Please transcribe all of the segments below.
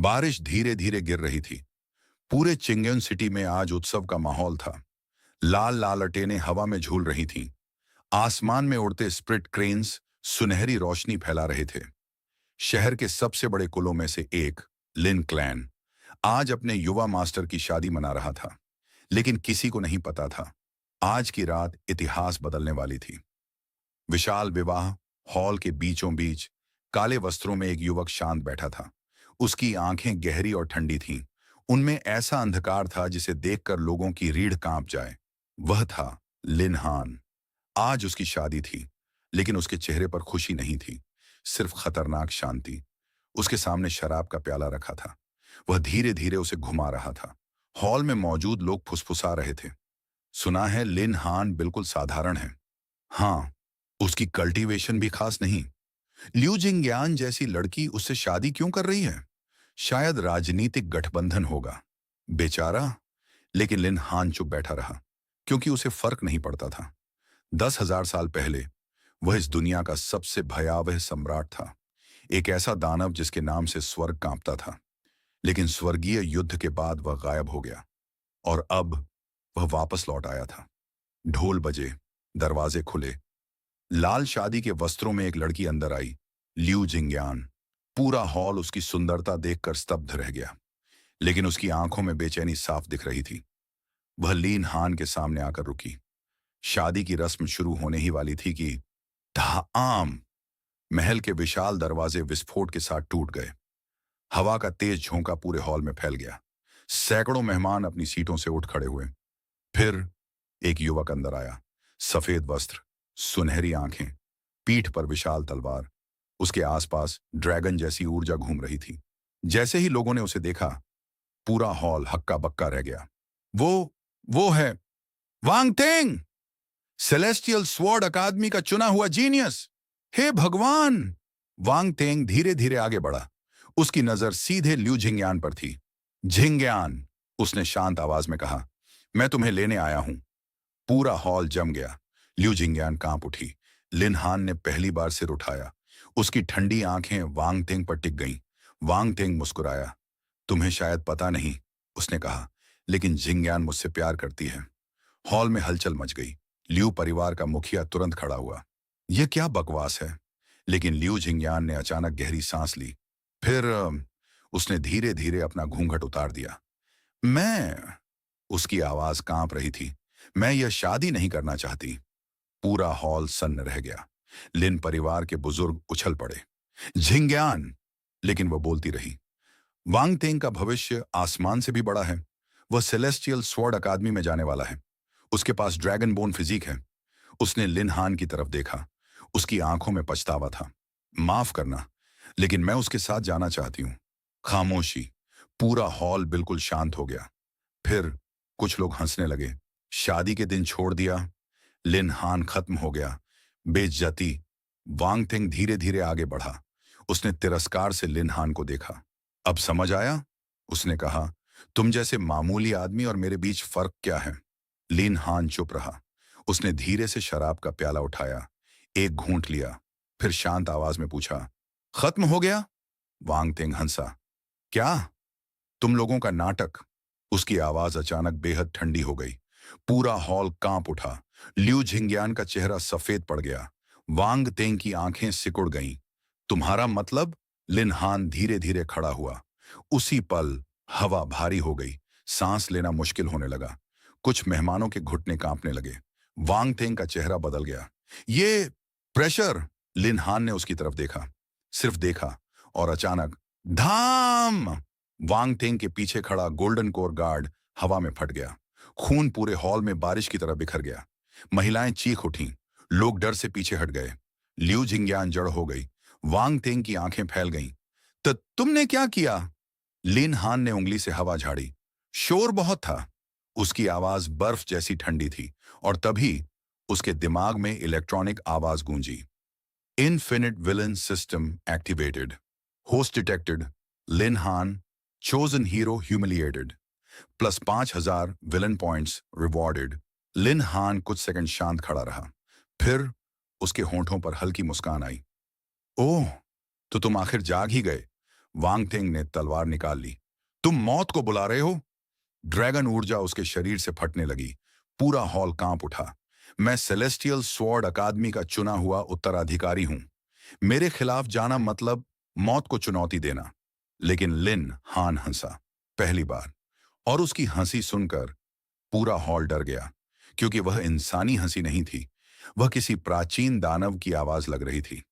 बारिश धीरे धीरे गिर रही थी। पूरे चिंगयन सिटी में आज उत्सव का माहौल था। लाल लाल लटेनें हवा में झूल रही थीं। आसमान में उड़ते स्प्रिट क्रेन्स सुनहरी रोशनी फैला रहे थे। शहर के सबसे बड़े कुलों में से एक, लिन क्लैन, आज अपने युवा मास्टर की शादी मना रहा था। लेकिन किसी को नहीं पता था, आज की रात इतिहास बदलने वाली थी। विशाल विवाह हॉल के बीचों बीच काले वस्त्रों में एक युवक शांत बैठा था। उसकी आंखें गहरी और ठंडी थीं। उनमें ऐसा अंधकार था जिसे देखकर लोगों की रीढ़ कांप जाए। वह था लिन हान। आज उसकी शादी थी, लेकिन उसके चेहरे पर खुशी नहीं थी, सिर्फ खतरनाक शांति। उसके सामने शराब का प्याला रखा था। वह धीरे धीरे उसे घुमा रहा था। हॉल में मौजूद लोग फुसफुसा रहे थे। सुना है लिन हान बिल्कुल साधारण है। हाँ, उसकी कल्टीवेशन भी खास नहीं। लिू जिंग्यान जैसी लड़की उससे शादी क्यों कर रही है? शायद राजनीतिक गठबंधन होगा। बेचारा। लेकिन लिन हान चुप बैठा रहा, क्योंकि उसे फर्क नहीं पड़ता था। 10,000 साल पहले वह इस दुनिया का सबसे भयावह सम्राट था। एक ऐसा दानव जिसके नाम से स्वर्ग कांपता था। लेकिन स्वर्गीय युद्ध के बाद वह गायब हो गया, और अब वह वापस लौट आया था। ढोल बजे, दरवाजे खुले। लाल शादी के वस्त्रों में एक लड़की अंदर आई, लिू जिंग्यान। पूरा हॉल उसकी सुंदरता देखकर स्तब्ध रह गया, लेकिन उसकी आंखों में बेचैनी साफ दिख रही थी। वह लीन हान के सामने आकर रुकी। शादी की रस्म शुरू होने ही वाली थी कि धाम! महल के विशाल दरवाजे विस्फोट के साथ टूट गए। हवा का तेज झोंका पूरे हॉल में फैल गया। सैकड़ों मेहमान अपनी सीटों से उठ खड़े हुए। फिर एक युवक अंदर आया। सफेद वस्त्र, सुनहरी आंखें, पीठ पर विशाल तलवार। उसके आसपास ड्रैगन जैसी ऊर्जा घूम रही थी। जैसे ही लोगों ने उसे देखा, पूरा हॉल हक्का बक्का रह गया। वो है वांग तेंग, सेलेस्टियल स्वॉर्ड अकादमी का चुना हुआ जीनियस। हे भगवान! वांग तेंग धीरे धीरे आगे बढ़ा। उसकी नजर सीधे लिू झिंग्यान पर थी। झिंग्यान, उसने शांत आवाज में कहा, मैं तुम्हें लेने आया हूं। पूरा हॉल जम गया। लिू झिंग्यान कांप उठी। लिन हान ने पहली बार सिर उठाया। उसकी ठंडी आंखें वांग तेंग पर टिक गईं। वांग तेंग मुस्कुराया। तुम्हें शायद पता नहीं, उसने कहा, लेकिन झिंग्यान मुझसे प्यार करती है। हॉल में हलचल मच गई। लिू परिवार का मुखिया तुरंत खड़ा हुआ। यह क्या बकवास है? लेकिन लिू झिंग्यान ने अचानक गहरी सांस ली। फिर उसने धीरे धीरे अपना घूंघट उतार दिया। मैं, उसकी आवाज कांप रही थी, मैं यह शादी नहीं करना चाहती। पूरा हॉल सन्न रह गया। लिन परिवार के बुजुर्ग उछल पड़े। झिंग्यान! लेकिन वह बोलती रही। वांग तेंग का भविष्य आसमान से भी बड़ा है। वह सेलेस्टियल स्वॉर्ड अकादमी में जाने वाला है। उसके पास ड्रैगन बोन फिजिक है। उसने लिन हान की तरफ देखा। उसकी आंखों में पछतावा था। माफ करना, लेकिन मैं उसके साथ जाना चाहती हूं। खामोशी। पूरा हॉल बिल्कुल शांत हो गया। फिर कुछ लोग हंसने लगे। शादी के दिन छोड़ दिया। लिन हान खत्म हो गया। बेइज्जती। वांग तेंग धीरे धीरे आगे बढ़ा। उसने तिरस्कार से लिन हान को देखा। अब समझ आया? उसने कहा, तुम जैसे मामूली आदमी और मेरे बीच फर्क क्या है? लिन हान चुप रहा। उसने धीरे से शराब का प्याला उठाया, एक घूंट लिया, फिर शांत आवाज में पूछा, खत्म हो गया? वांग तेंग हंसा। क्या? तुम लोगों का नाटक। उसकी आवाज अचानक बेहद ठंडी हो गई। पूरा हॉल कांप उठा। लिू झिंग्यान का चेहरा सफेद पड़ गया। वांग तेंग की आंखें सिकुड़ गईं। तुम्हारा मतलब? लिन हान धीरे धीरे खड़ा हुआ। उसी पल हवा भारी हो गई। सांस लेना मुश्किल होने लगा। कुछ मेहमानों के घुटने कांपने लगे। वांग तेंग का चेहरा बदल गया। ये प्रेशर! लिन हान ने उसकी तरफ देखा, सिर्फ देखा, और अचानक धाम! वांग तेंग के पीछे खड़ा गोल्डन कोर गार्ड हवा में फट गया। खून पूरे हॉल में बारिश की तरह बिखर गया। महिलाएं चीख उठीं। लोग डर से पीछे हट गए। लिू जिंग्यान जड़ हो गई। वांग तेंग की आंखें फैल गईं। तो तुमने क्या किया? लिन हान ने उंगली से हवा झाड़ी। शोर बहुत था। उसकी आवाज बर्फ जैसी ठंडी थी, और तभी उसके दिमाग में इलेक्ट्रॉनिक आवाज गूंजी। Infinite villain system activated. Host detected. Lin Han chosen hero humiliated. Plus 5,000 villain points rewarded. Lin Han कुछ सेकंड शांत खड़ा रहा। फिर उसके होंठों पर हल्की मुस्कान आई। ओह, तो तुम आखिर जाग ही गए। वांग थिंग ने तलवार निकाल ली। तुम मौत को बुला रहे हो? ड्रैगन ऊर्जा उसके शरीर से फटने लगी। पूरा हॉल कांप उठा। मैं सेलेस्टियल स्वॉर्ड अकादमी का चुना हुआ उत्तराधिकारी हूं। मेरे खिलाफ जाना मतलब मौत को चुनौती देना। लेकिन लिन हान हंसा, पहली बार। और उसकी हंसी सुनकर पूरा हॉल डर गया, क्योंकि वह इंसानी हंसी नहीं थी। वह किसी प्राचीन दानव की आवाज लग रही थी।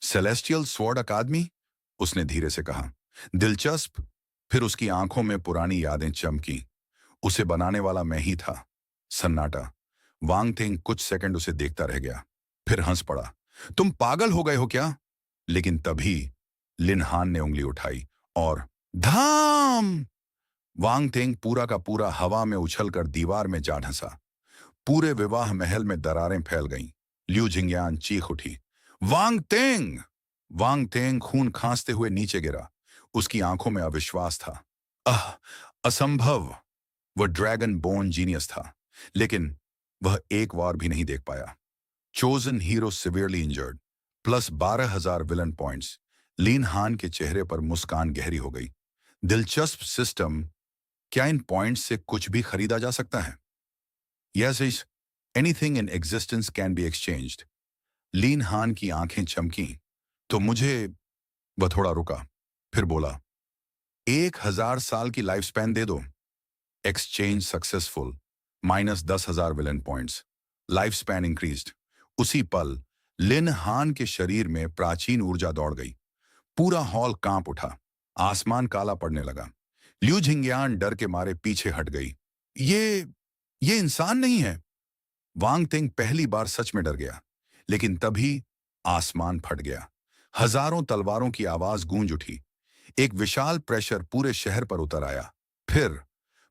सेलेस्टियल स्वॉर्ड अकादमी? उसने धीरे से कहा। दिलचस्प। फिर उसकी आंखों में पुरानी यादें चमकी। उसे बनाने वाला मैं ही था। सन्नाटा। वांग थिंग कुछ सेकंड उसे देखता रह गया, फिर हंस पड़ा। तुम पागल हो गए हो क्या? लेकिन तभी लिन हान ने उंगली उठाई और धाम! वांग थिंग पूरा का पूरा हवा में उछलकर दीवार में जा ढंसा। पूरे विवाह महल में दरारें फैल गईं। ल्यू जिंगयान चीख उठी, वांग तेंग! वांग तेंग खून खांसते हुए नीचे गिरा। उसकी आंखों में अविश्वास था। अह, असंभव! वह ड्रैगन बोन जीनियस था, लेकिन वह एक वार भी नहीं देख पाया। Chosen hero severely injured, plus 12,000 villain points. Lin Han के चेहरे पर मुस्कान गहरी हो गई। दिलचस्प सिस्टम। क्या इन पॉइंट्स से कुछ भी खरीदा जा सकता है? Yes is anything in existence can be exchanged. Lin Han की आंखें चमकी। तो मुझे। वह थोड़ा रुका, फिर बोला, 1,000 साल की लाइफ स्पैन दे दो। Exchange successful. -10,000 villain points. Life span increased. उसी पल लिन हान के शरीर में प्राचीन ऊर्जा दौड़ गई। पूरा हॉल कांप उठा। आसमान काला पड़ने लगा। ल्यू झिंगयान डर के मारे पीछे हट गई। ये ये इंसान नहीं है। वांग तिंग पहली बार सच में डर गया। लेकिन तभी आसमान फट गया। हजारों तलवारों की आवाज गूंज उठी। एक विशाल प्रेशर पूरे शहर पर उतर आया। फिर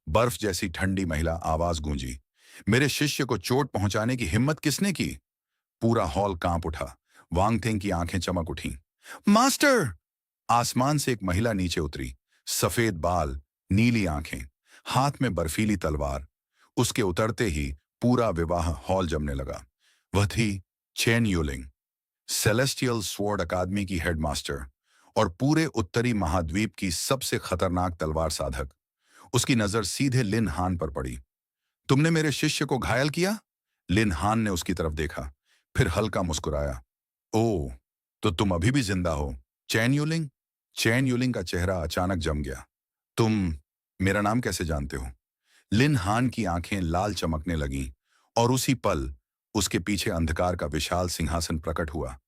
बर्फ जैसी ठंडी महिला आवाज गूंजी, मेरे शिष्य को चोट पहुंचाने की हिम्मत किसने की? पूरा हॉल कांप उठा। वांग थिंग की आंखें चमक उठी। मास्टर! आसमान से एक महिला नीचे उतरी। सफेद बाल, नीली आंखें, हाथ में बर्फीली तलवार। उसके उतरते ही पूरा विवाह हॉल जमने लगा। वह थी चेन यूलिंग, सेलेस्टियल स्वॉर्ड अकादमी की हेडमास्टर और पूरे उत्तरी महाद्वीप की सबसे खतरनाक तलवार साधक। उसकी नजर सीधे लिन हान पर पड़ी। तुमने मेरे शिष्य को घायल किया? लिन हान ने उसकी तरफ देखा, फिर हल्का मुस्कुराया। ओह, तो तुम अभी भी जिंदा हो, चैन यूलिंग? चैन यूलिंग का चेहरा अचानक जम गया। तुम मेरा नाम कैसे जानते हो? लिन हान की आंखें लाल चमकने लगीं और उसी पल उसके पीछे अंधकार का विशाल सिंहासन प्रकट हुआ।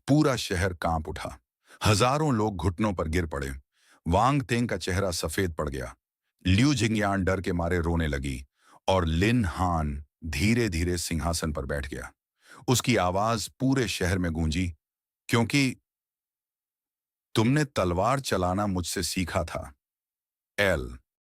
पूरा शहर कांप उठा। हजारों लोग घुटनों पर गिर पड़े। वांग तेंग का चेहरा सफेद पड़ गया। ल्यू जिंगयान डर के मारे रोने लगी और लिन हान धीरे धीरे सिंहासन पर बैठ गया। उसकी आवाज पूरे शहर में गूंजी, क्योंकि तुमने तलवार चलाना मुझसे सीखा था, एल।